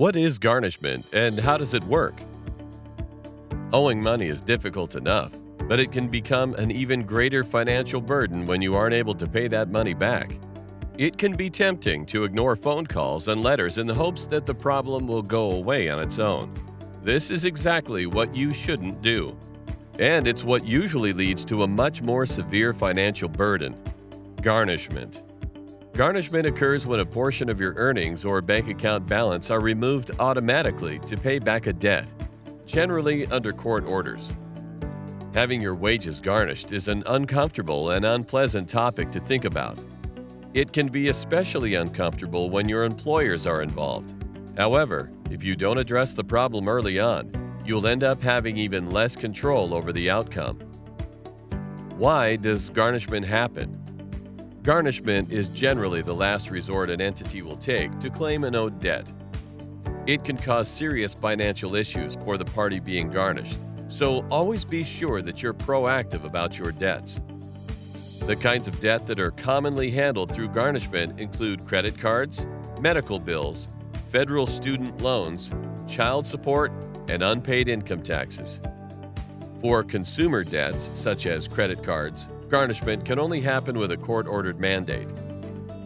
What is garnishment and how does it work? Owing money is difficult enough, but it can become an even greater financial burden when you aren't able to pay that money back. It can be tempting to ignore phone calls and letters in the hopes that the problem will go away on its own. This is exactly what you shouldn't do. And it's what usually leads to a much more severe financial burden: garnishment. Garnishment occurs when a portion of your earnings or bank account balance are removed automatically to pay back a debt, generally under court orders. Having your wages garnished is an uncomfortable and unpleasant topic to think about. It can be especially uncomfortable when your employers are involved. However, if you don't address the problem early on, you'll end up having even less control over the outcome. Why does garnishment happen? Garnishment is generally the last resort an entity will take to claim an owed debt. It can cause serious financial issues for the party being garnished, so always be sure that you're proactive about your debts. The kinds of debt that are commonly handled through garnishment include credit cards, medical bills, federal student loans, child support, and unpaid income taxes. For consumer debts, such as credit cards, garnishment can only happen with a court-ordered mandate.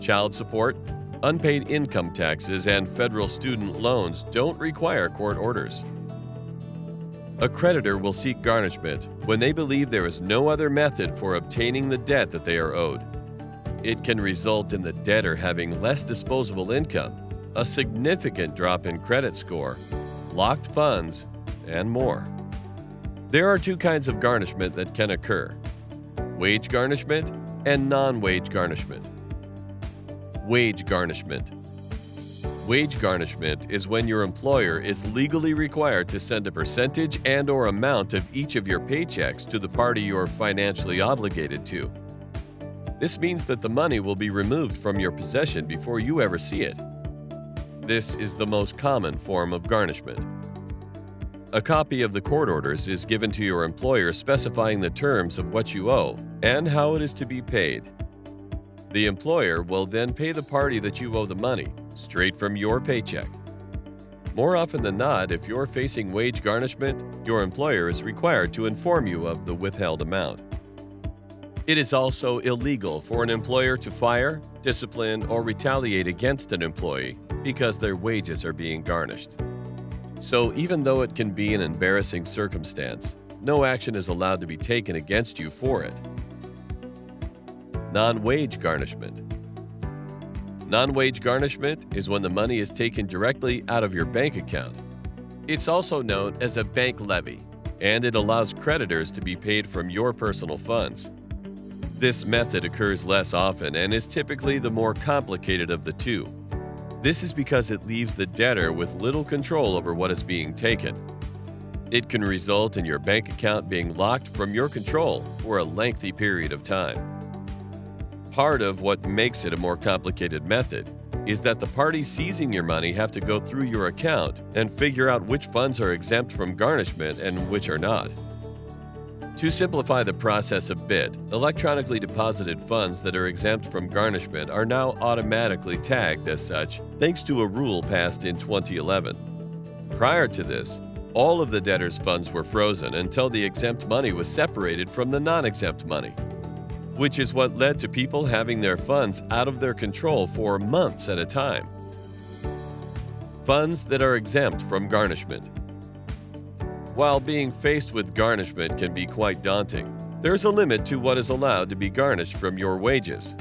Child support, unpaid income taxes, and federal student loans don't require court orders. A creditor will seek garnishment when they believe there is no other method for obtaining the debt that they are owed. It can result in the debtor having less disposable income, a significant drop in credit score, locked funds, and more. There are two kinds of garnishment that can occur: wage garnishment and non-wage garnishment. Wage garnishment. Wage garnishment is when your employer is legally required to send a percentage and/or amount of each of your paychecks to the party you're financially obligated to. This means that the money will be removed from your possession before you ever see it. This is the most common form of garnishment. A copy of the court orders is given to your employer specifying the terms of what you owe and how it is to be paid. The employer will then pay the party that you owe the money straight from your paycheck. More often than not, if you're facing wage garnishment, your employer is required to inform you of the withheld amount. It is also illegal for an employer to fire, discipline, or retaliate against an employee because their wages are being garnished. So even though it can be an embarrassing circumstance, no action is allowed to be taken against you for it. Non-wage garnishment. Non-wage garnishment is when the money is taken directly out of your bank account. It's also known as a bank levy, and it allows creditors to be paid from your personal funds. This method occurs less often and is typically the more complicated of the two. This is because it leaves the debtor with little control over what is being taken. It can result in your bank account being locked from your control for a lengthy period of time. Part of what makes it a more complicated method is that the parties seizing your money have to go through your account and figure out which funds are exempt from garnishment and which are not. To simplify the process a bit, electronically deposited funds that are exempt from garnishment are now automatically tagged as such, thanks to a rule passed in 2011. Prior to this, all of the debtor's funds were frozen until the exempt money was separated from the non-exempt money, which is what led to people having their funds out of their control for months at a time. Funds that are exempt from garnishment. While being faced with garnishment can be quite daunting, there's a limit to what is allowed to be garnished from your wages.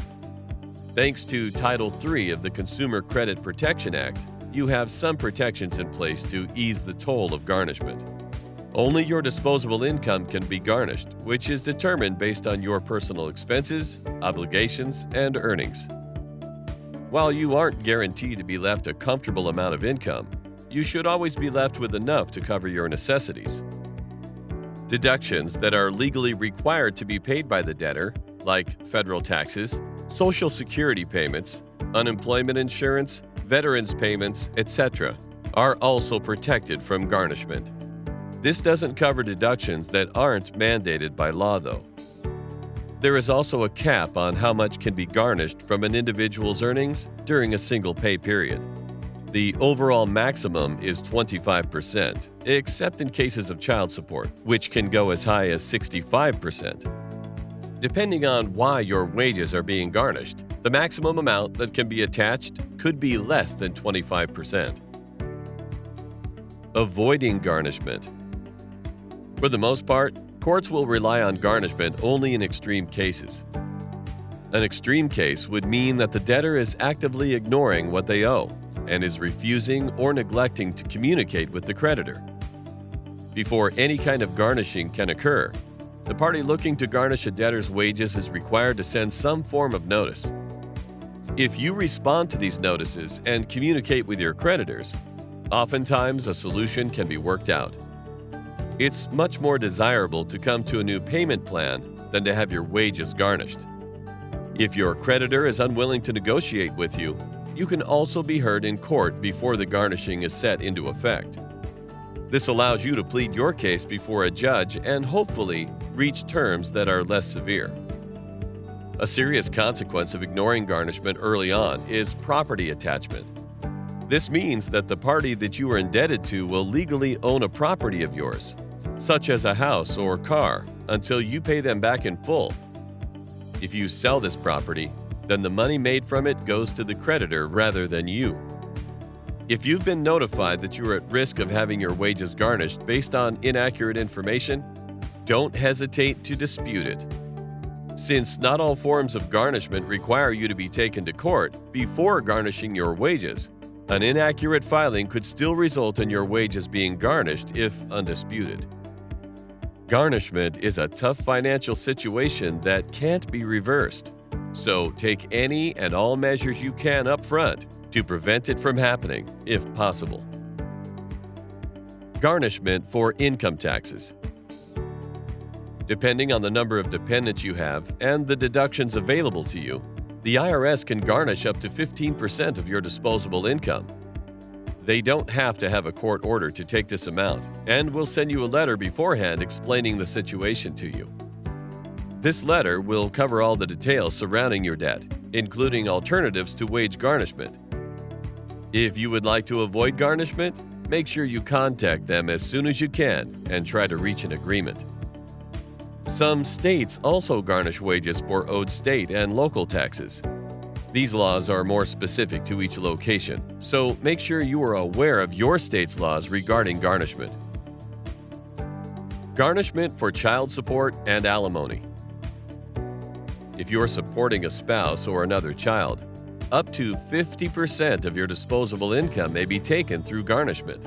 Thanks to Title III of the Consumer Credit Protection Act, you have some protections in place to ease the toll of garnishment. Only your disposable income can be garnished, which is determined based on your personal expenses, obligations, and earnings. While you aren't guaranteed to be left a comfortable amount of income, you should always be left with enough to cover your necessities. Deductions that are legally required to be paid by the debtor, like federal taxes, Social Security payments, unemployment insurance, veterans payments, etc., are also protected from garnishment. This doesn't cover deductions that aren't mandated by law, though. There is also a cap on how much can be garnished from an individual's earnings during a single pay period. The overall maximum is 25%, except in cases of child support, which can go as high as 65%. Depending on why your wages are being garnished, the maximum amount that can be attached could be less than 25%. Avoiding garnishment. For the most part, courts will rely on garnishment only in extreme cases. An extreme case would mean that the debtor is actively ignoring what they owe and is refusing or neglecting to communicate with the creditor. Before any kind of garnishing can occur, the party looking to garnish a debtor's wages is required to send some form of notice. If you respond to these notices and communicate with your creditors, oftentimes a solution can be worked out. It's much more desirable to come to a new payment plan than to have your wages garnished. If your creditor is unwilling to negotiate with you, you can also be heard in court before the garnishing is set into effect. This allows you to plead your case before a judge and hopefully reach terms that are less severe. A serious consequence of ignoring garnishment early on is property attachment. This means that the party that you are indebted to will legally own a property of yours, such as a house or car, until you pay them back in full. If you sell this property, then the money made from it goes to the creditor rather than you. If you've been notified that you are at risk of having your wages garnished based on inaccurate information, don't hesitate to dispute it. Since not all forms of garnishment require you to be taken to court before garnishing your wages, an inaccurate filing could still result in your wages being garnished if undisputed. Garnishment is a tough financial situation that can't be reversed, so take any and all measures you can up front to prevent it from happening, if possible. Garnishment for income taxes. Depending on the number of dependents you have and the deductions available to you, the IRS can garnish up to 15% of your disposable income. They don't have to have a court order to take this amount, and will send you a letter beforehand explaining the situation to you. This letter will cover all the details surrounding your debt, including alternatives to wage garnishment. If you would like to avoid garnishment, make sure you contact them as soon as you can and try to reach an agreement. Some states also garnish wages for owed state and local taxes. These laws are more specific to each location, so make sure you are aware of your state's laws regarding garnishment. Garnishment for child support and alimony. If you're supporting a spouse or another child, up to 50% of your disposable income may be taken through garnishment.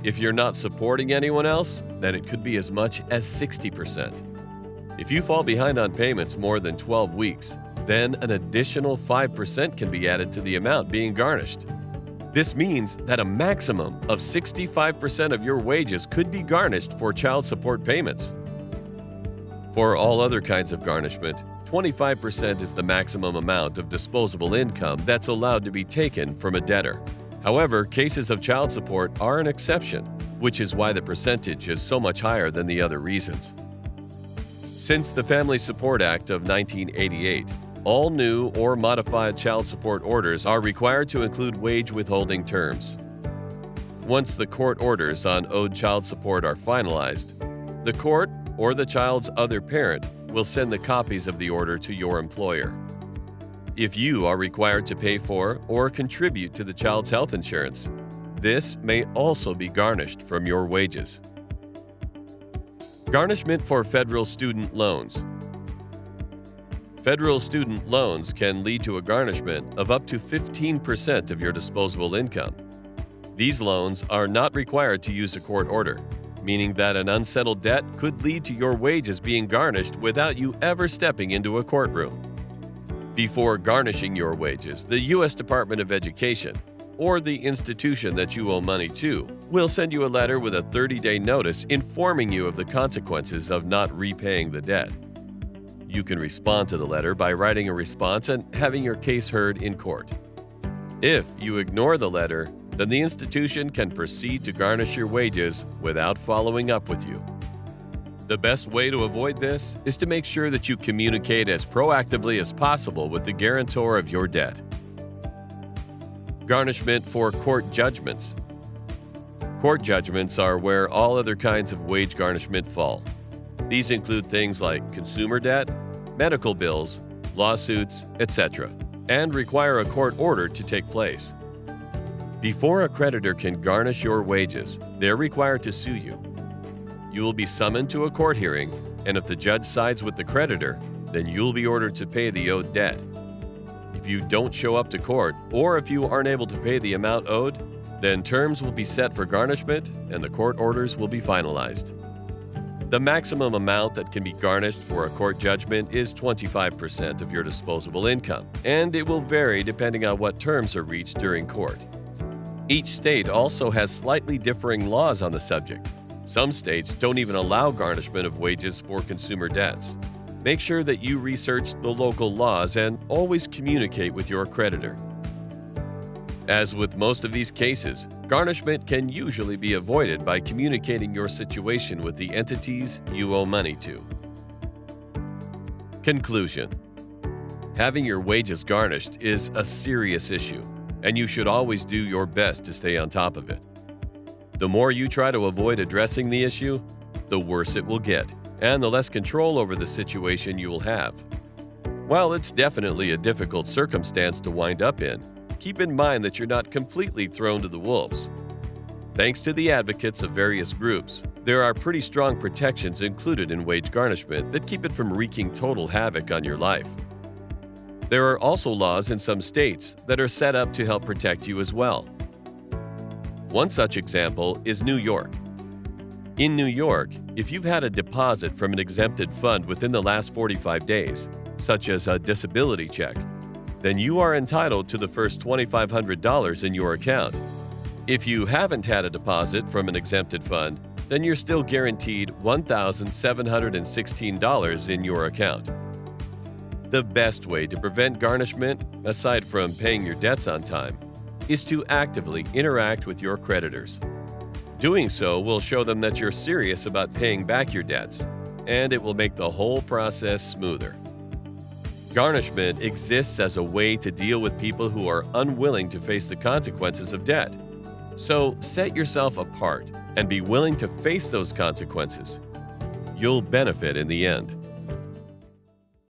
If you're not supporting anyone else, then it could be as much as 60%. If you fall behind on payments more than 12 weeks, then an additional 5% can be added to the amount being garnished. This means that a maximum of 65% of your wages could be garnished for child support payments. For all other kinds of garnishment, 25% is the maximum amount of disposable income that's allowed to be taken from a debtor. However, cases of child support are an exception, which is why the percentage is so much higher than the other reasons. Since the Family Support Act of 1988, all new or modified child support orders are required to include wage withholding terms. Once the court orders on owed child support are finalized, the court or the child's other parent will send the copies of the order to your employer. If you are required to pay for or contribute to the child's health insurance, this may also be garnished from your wages. Garnishment for federal student loans. Federal student loans can lead to a garnishment of up to 15% of your disposable income. These loans are not required to use a court order, meaning that an unsettled debt could lead to your wages being garnished without you ever stepping into a courtroom. Before garnishing your wages, the U.S. Department of Education, or the institution that you owe money to, will send you a letter with a 30-day notice informing you of the consequences of not repaying the debt. You can respond to the letter by writing a response and having your case heard in court. If you ignore the letter, then the institution can proceed to garnish your wages without following up with you. The best way to avoid this is to make sure that you communicate as proactively as possible with the guarantor of your debt. Garnishment for court judgments. Court judgments are where all other kinds of wage garnishment fall. These include things like consumer debt, medical bills, lawsuits, etc., and require a court order to take place. Before a creditor can garnish your wages, they're required to sue you. You will be summoned to a court hearing, and if the judge sides with the creditor, then you'll be ordered to pay the owed debt. If you don't show up to court, or if you aren't able to pay the amount owed, then terms will be set for garnishment and the court orders will be finalized. The maximum amount that can be garnished for a court judgment is 25% of your disposable income, and it will vary depending on what terms are reached during court. Each state also has slightly differing laws on the subject. Some states don't even allow garnishment of wages for consumer debts. Make sure that you research the local laws and always communicate with your creditor. As with most of these cases, garnishment can usually be avoided by communicating your situation with the entities you owe money to. Conclusion: having your wages garnished is a serious issue, and you should always do your best to stay on top of it. The more you try to avoid addressing the issue, the worse it will get, and the less control over the situation you will have. While it's definitely a difficult circumstance to wind up in, keep in mind that you're not completely thrown to the wolves. Thanks to the advocates of various groups, there are pretty strong protections included in wage garnishment that keep it from wreaking total havoc on your life. There are also laws in some states that are set up to help protect you as well. One such example is New York. In New York, if you've had a deposit from an exempted fund within the last 45 days, such as a disability check, then you are entitled to the first $2,500 in your account. If you haven't had a deposit from an exempted fund, then you're still guaranteed $1,716 in your account. The best way to prevent garnishment, aside from paying your debts on time, is to actively interact with your creditors. Doing so will show them that you're serious about paying back your debts, and it will make the whole process smoother. Garnishment exists as a way to deal with people who are unwilling to face the consequences of debt. So set yourself apart and be willing to face those consequences. You'll benefit in the end.